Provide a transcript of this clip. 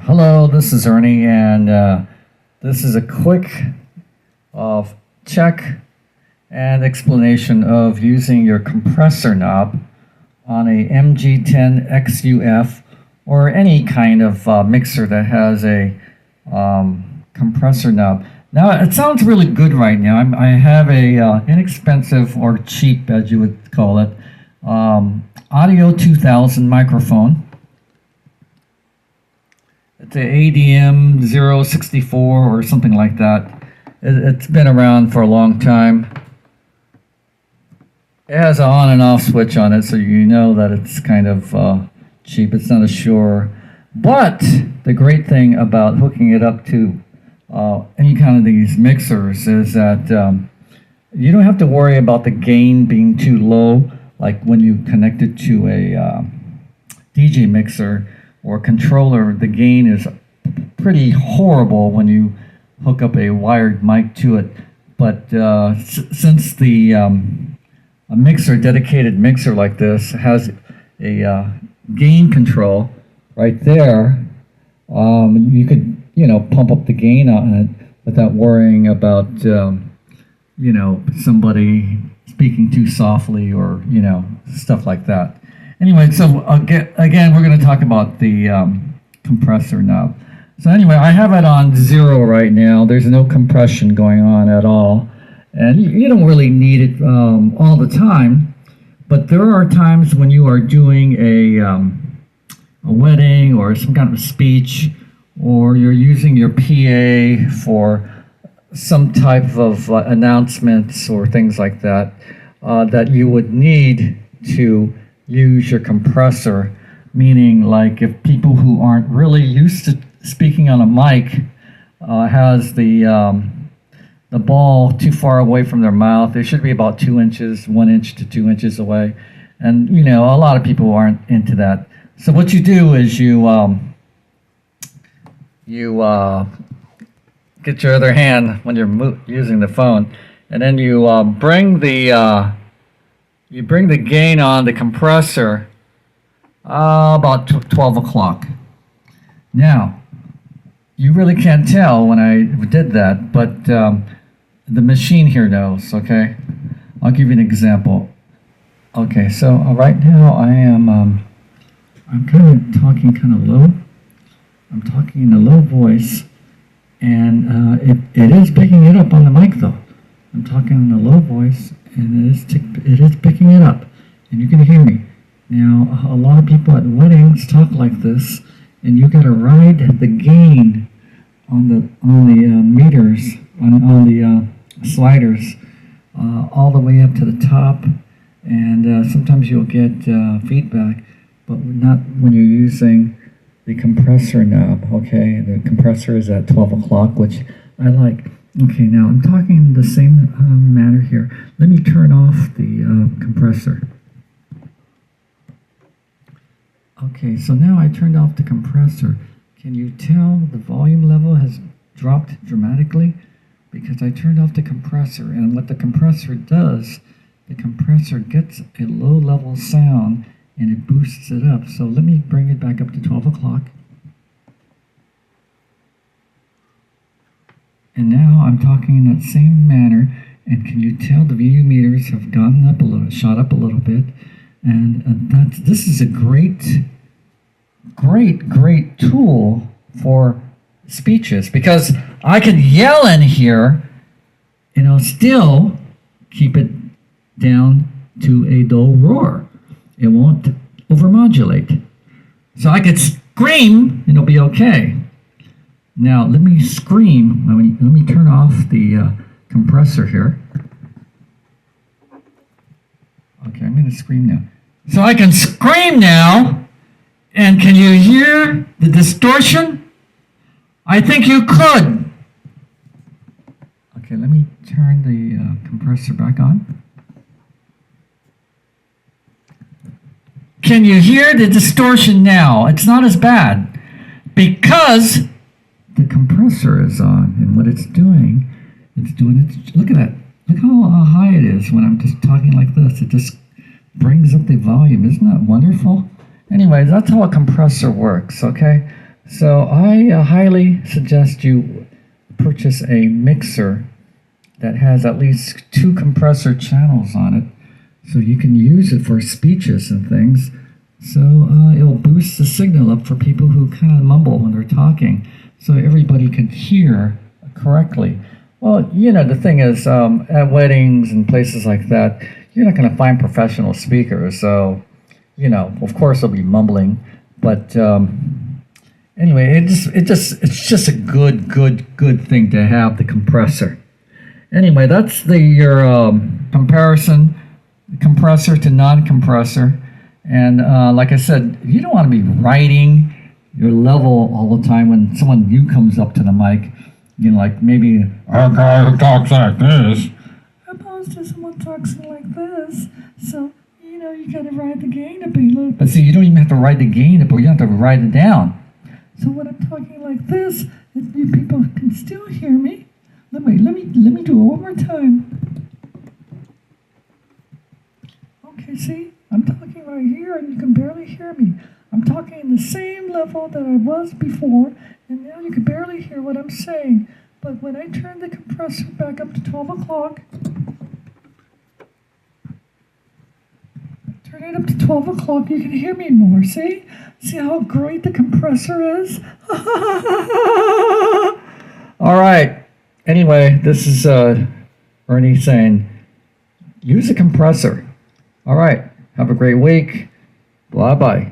Hello, this is Ernie, and this is a quick check and explanation of using your compressor knob on a MG10 XUF or any kind of mixer that has a compressor knob. Now, it sounds really good right now. I have a inexpensive, or cheap as you would call it, Audio 2000 microphone. It's an ADM 064 or something like that. It's been around for a long time. It has an on and off switch on it, so you know that it's kind of cheap. It's not a Shure. But the great thing about hooking it up to any kind of these mixers is that you don't have to worry about the gain being too low, like when you connect it to a DJ mixer or controller. The gain is pretty horrible when you hook up a wired mic to it. But since the a dedicated mixer like this has a gain control right there, you could pump up the gain on it without worrying about somebody speaking too softly or stuff like that. Anyway, so again, we're going to talk about the compressor knob. So anyway, I have it on 0 right now. There's no compression going on at all. And you don't really need it all the time. But there are times when you are doing a wedding or some kind of a speech, or you're using your PA for some type of announcements or things like that, that you would need to use your compressor, meaning like if people who aren't really used to speaking on a mic has the ball too far away from their mouth. It should be about 2 inches, 1 inch to 2 inches away. And a lot of people aren't into that. So what you do is you get your other hand when you're using the phone, and then you bring the gain on the compressor about 12 o'clock. Now, you really can't tell when I did that, but the machine here knows, okay? I'll give you an example. Okay, so right now I'm kind of talking kind of low. I'm talking in a low voice, and it is picking it up on the mic though. I'm talking in a low voice, and it is picking it up, and you can hear me. Now, a lot of people at weddings talk like this, and you gotta ride the gain on the meters, on the sliders, all the way up to the top, and sometimes you'll get feedback, but not when you're using the compressor knob. Okay, the compressor is at 12 o'clock, which I like. Okay, now I'm talking in the same manner here. Let me turn off the compressor. Okay, so now I turned off the compressor. Can you tell the volume level has dropped dramatically? Because I turned off the compressor, and what the compressor does, the compressor gets a low level sound and it boosts it up. So let me bring it back up to 12 o'clock. And now I'm talking in that same manner, and can you tell the VU meters have gone up a little, shot up a little bit, and this is a great tool for speeches, because I can yell in here, still keep it down to a dull roar. It won't overmodulate. So I could scream and it'll be okay. Now let me scream. Let me turn off the compressor here. Okay, I'm going to scream now. So I can scream now, and can you hear the distortion? I think you could. Okay, let me turn the compressor back on. Can you hear the distortion now? It's not as bad because the compressor is on, and what it's doing it. Look at that. Look how high it is when I'm just talking like this. It just brings up the volume. Isn't that wonderful? Anyway, that's how a compressor works, okay? So I highly suggest you purchase a mixer that has at least 2 compressor channels on it, so you can use it for speeches and things. So it'll boost the signal up for people who kind of mumble when they're talking, so everybody can hear correctly. Well, you know, the thing is, at weddings and places like that, you're not going to find professional speakers. So, you know, of course they'll be mumbling, but anyway, it's just a good thing to have the compressor. Anyway, that's your comparison, compressor to non-compressor. And like I said, you don't want to be writing your level all the time when someone new comes up to the mic. You know, like maybe a guy who talks like this, opposed to someone talks like this. So, you know, you gotta ride the gain up a little. But see, you don't even have to ride the gain up, or you have to ride it down. So when I'm talking like this, if you people can still hear me, let me do it one more time. Okay, see, I'm talking right here, and you can barely hear me. I'm talking in the same level that I was before, and now you can barely hear what I'm saying. But when I turn the compressor back up to 12 o'clock, turn it up to 12 o'clock, you can hear me more, see? See how great the compressor is? All right. Anyway, this is Ernie saying, use a compressor. All right. Have a great week. Bye-bye.